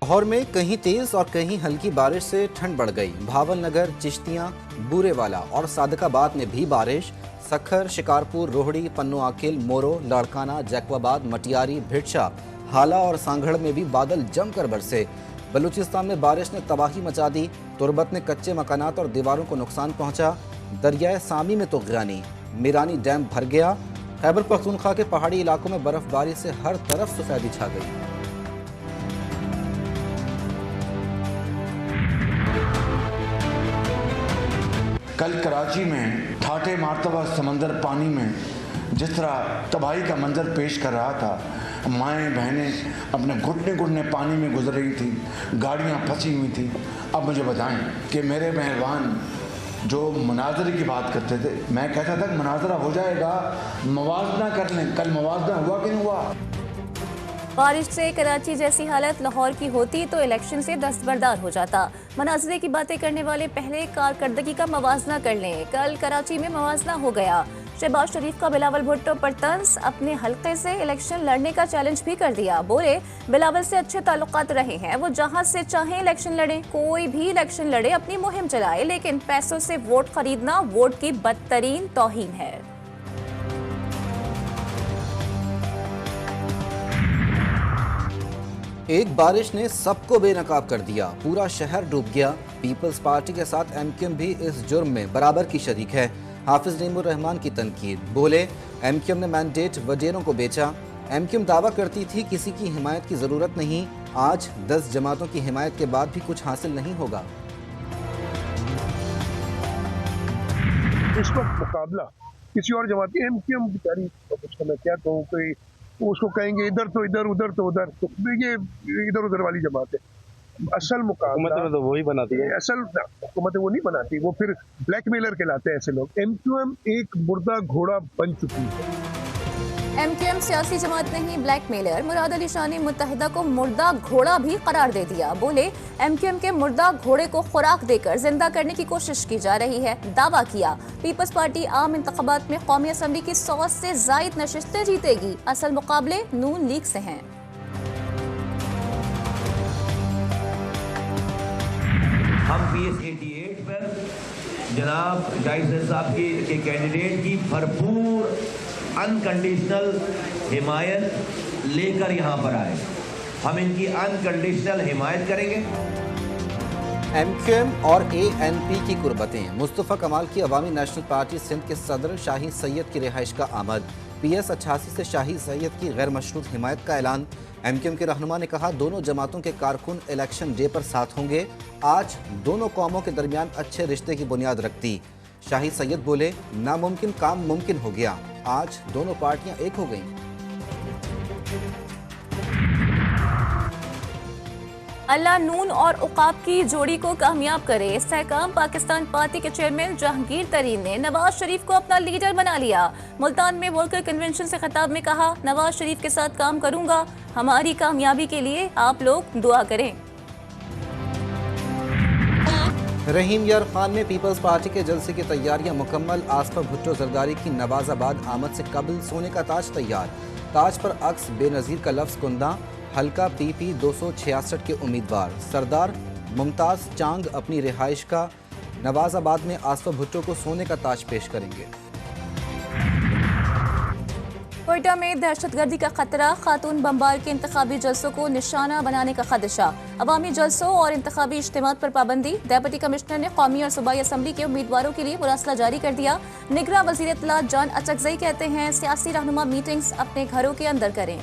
लाहौर में कहीं तेज और कहीं हल्की बारिश से ठंड बढ़ गई। भावल नगर, चिश्तियां, बूरेवाला और सादकाबाद में भी बारिश। सखर, शिकारपुर, रोहड़ी, पन्नू आकिल, मोरो, लाड़काना, जैकवाबाद, मटियारी, भिटशा, हाला और सांगड़ में भी बादल जमकर बरसे। बलूचिस्तान में बारिश ने तबाही मचा दी। तुरबत में कच्चे मकानात और दीवारों को नुकसान पहुंचा। दरियाए सामी में तुगयानी, मीरानी डैम भर गया। खैबर पख्तूनख्वा के पहाड़ी इलाकों में बर्फबारी से हर तरफ सफेदी छा गई। कल कराची में ठाटे मारतबा समंदर पानी में जिस तरह तबाही का मंजर पेश कर रहा था, माएँ बहनें अपने घुटने घुटने पानी में गुजर रही थी, गाड़ियाँ फंसी हुई थी। अब मुझे बताएं कि मेरे मेहरबान जो मुनाजरे की बात करते थे, मैं कहता था कि मुनाजरा हो जाएगा, मवाजना कर लें। कल मवाजना हुआ कि नहीं हुआ? बारिश से कराची जैसी हालत लाहौर की होती तो इलेक्शन से दस्तबरदार हो जाता। मनाजरे की बातें करने वाले पहले कारकर्दगी का मवाजना कर लें। कल कराची में मवाजना हो गया। शहबाज शरीफ का बिलावल भुट्टो पर तंज, अपने हल्के से इलेक्शन लड़ने का चैलेंज भी कर दिया। बोले बिलावल से अच्छे ताल्लुकात रहे हैं, वो जहां से चाहें इलेक्शन लड़े, कोई भी इलेक्शन लड़े, अपनी मुहिम चलाए, लेकिन पैसों से वोट खरीदना वोट की बदतरीन तौहीन है। एक बारिश ने सबको बेनकाब कर दिया। पूरा शहर डूब गया। पीपल्स पार्टी के साथ एमक्यूएम भी इस जुर्म में बराबर की शरीक है। हाफिज नईमुर रहमान की तनकीद। बोले एमक्यूएम ने मैंडेट वडेरों को बेचा। एमक्यूएम दावा करती थी किसी की हिमायत की जरूरत नहीं। आज 10 जमातों की हिमायत के बाद भी कुछ हासिल नहीं होगा। इस वक्त मुकाबला किसी और जमात की, एमक्यूएम बेचारी मैं क्या कहूँ, कोई उसको कहेंगे इधर तो इधर, उधर तो उधर, तो ये इधर उधर वाली जमात है। असल मुकाबला तो वही बनाती है, असल हुकूमतें वो नहीं बनाती, वो फिर ब्लैकमेलर कहलाते हैं ऐसे लोग। एमक्यूएम एक मुर्दा घोड़ा बन चुकी है। एमक्यूएम सियासी जमात नहीं, ब्लैकमेलर। मुराद अली शाह ने मुत्तहिदा को मुर्दा घोड़ा भी करार दे दिया। बोले एमक्यूएम के मुर्दा घोड़े को खुराक देकर जिंदा करने की कोशिश की जा रही है। दावा किया पीपल्स पार्टी आम इंतखाबात में कौमी असम्बली की 100 से जायद नशिस्तें जीतेगी। असल मुकाबले नून लीग से हैं। हम PS88 पर जनाब शाहिद साहब के कैंडिडेट की भरपूर अनकंडीशनल हिमायत लेकर यहाँ पर आए। हम इनकी अनकंडीशनल हिमायत करेंगे। एमक्यूएम और ANP की कुर्बतें। मुस्तफ़ा कमाल की अवामी नेशनल पार्टी सिंध के सदर शाहीन सैयद की रिहाइश का आमद। PS 88 से शाहीन सैयद की गैर मशरूत हिमायत का ऐलान। एमक्यूएम के रहनुमा ने कहा दोनों जमातों के कारकुन इलेक्शन डे पर साथ होंगे। आज दोनों कौमों के दरमियान अच्छे रिश्ते की बुनियाद रखती। शाहीन सैयद बोले नामुमकिन काम मुमकिन हो गया। आज दोनों पार्टियां एक हो गईं। अल्लाह नून और उकाब की जोड़ी को कामयाब करे। इस्तेहकाम पाकिस्तान पार्टी के चेयरमैन जहांगीर तरीन ने नवाज शरीफ को अपना लीडर बना लिया। मुल्तान में वर्कर कन्वेंशन से खिताब में कहा नवाज शरीफ के साथ काम करूंगा, हमारी कामयाबी के लिए आप लोग दुआ करें। रहीम यार खान में पीपल्स पार्टी के जलसे की तैयारियां मुकम्मल। आसफा भुट्टो जरदारी की नवाजाबाद आमद से कबल सोने का ताज तैयार। ताज पर अक्स बेनज़ीर का लफ्ज़ कुंदा। हल्का PP 266 के उम्मीदवार सरदार मुमताज़ चांग अपनी रिहाइश का नवाजाबाद में आसफा भुट्टो को सोने का ताज पेश करेंगे। कोयटा में दहशतगर्दी का खतरा। खातून बमबार के इंतखाबी जलसों को निशाना बनाने का खदशा। अवामी जलसों और इंतखाबी इज्तिमात पर पाबंदी। डेप्यूटी कमिश्नर ने कौमी और सूबाई असम्बली के उम्मीदवारों के लिए मुरासला जारी कर दिया। निगरां वज़ीर इत्तलात जान अचकज़ई कहते हैं सियासी रहनुमा मीटिंग्स अपने घरों के अंदर करें।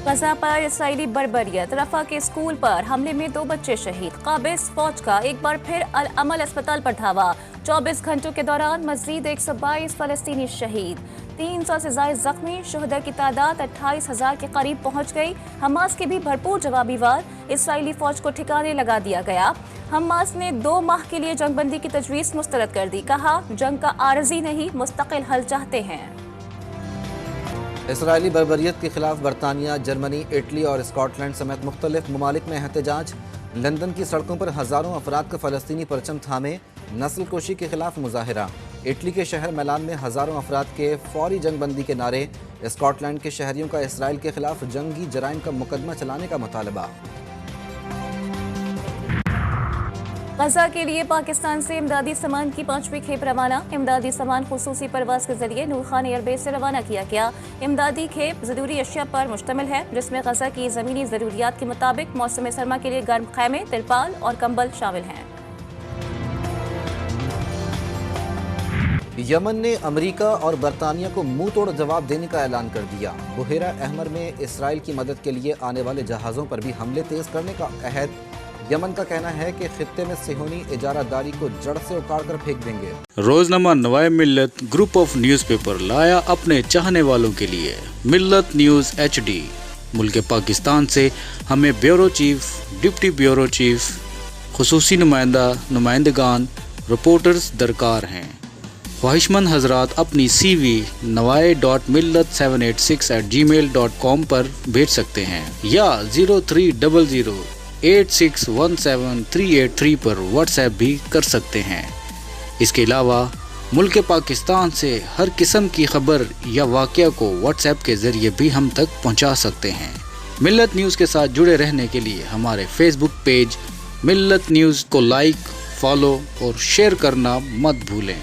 गजा पर इसराइली बर्बरियत। रफा के स्कूल पर हमले में 2 बच्चे शहीद। काबिज फौज का एक बार फिर अल अमल अस्पताल पर धावा। 24 घंटों के दौरान मजीद 122 फलस्तीनी शहीद। 300 से ज्यादा जख्मी। शहदा की तादाद 28,000 के करीब पहुंच गई। हमास के भी भरपूर जवाबी वार। इसराइली फौज को ठिकाने लगा दिया गया। हमास ने 2 माह के लिए जंगबंदी की तजवीज़ मुस्तरद कर दी। कहा जंग का आरजी नहीं, मुस्तकिल हल चाहते हैं। इसराइली बर्बरियत के खिलाफ बरतानिया, जर्मनी, इटली और स्कॉटलैंड समेत मुख्तलिफ ममालिक में एहतजाज। लंदन की सड़कों पर हज़ारों अफराद का फ़लस्तीनी परचम थामे। नस्ल कुशी के खिलाफ मुजाहिरा। इटली के शहर मिलान में हज़ारों अफराद के फौरी जंगबंदी के नारे। स्कॉटलैंड के शहरियों का इसराइल के खिलाफ जंगी जराइम का मुकदमा चलाने का मुतालबा। गजा के लिए पाकिस्तान से इमदादी सामान की 5वीं खेप रवाना। इमदादी सामान खुसूसी परवाज के जरिए नूर खान एयरबेस से रवाना किया गया। इमदादी खेप ज़रूरी अशिया पर मुश्तमिल है, जिसमें गजा की ज़मीनी ज़रूरियात के मुताबिक मौसम सरमा के लिए गर्म खैमे, तिरपाल और कंबल शामिल हैं। यमन ने अमेरिका और बरतानिया को मुंह तोड़ जवाब देने का ऐलान कर दिया। बुहेरा अहमर में इसराइल की मदद के लिए आने वाले जहाज़ों पर भी हमले तेज करने का अहद। यमन का कहना है कि खित्ते में सिहोनी इजारादारी को जड़ से उखाड़ कर फेंक देंगे। रोजनामा नवाए मिल्लत ग्रुप ऑफ न्यूज़पेपर लाया अपने चाहने वालों के लिए मिल्लत न्यूज़ HD। मुल्क पाकिस्तान से हमें bureau chief, deputy bureau chief, खुसूसी नुमाइंदगान, रिपोर्टर्स दरकार हैं। ख्वाहिशमंद हजरात अपनी CV nawai.millat786@gmail.com पर भेज सकते हैं या 0300861738 पर व्हाट्सएप भी कर सकते हैं। इसके अलावा मुल्क पाकिस्तान से हर किस्म की खबर या वाक़या को व्हाट्सएप के ज़रिए भी हम तक पहुंचा सकते हैं। मिल्लत न्यूज़ के साथ जुड़े रहने के लिए हमारे फेसबुक पेज मिल्लत न्यूज़ को लाइक, फॉलो और शेयर करना मत भूलें।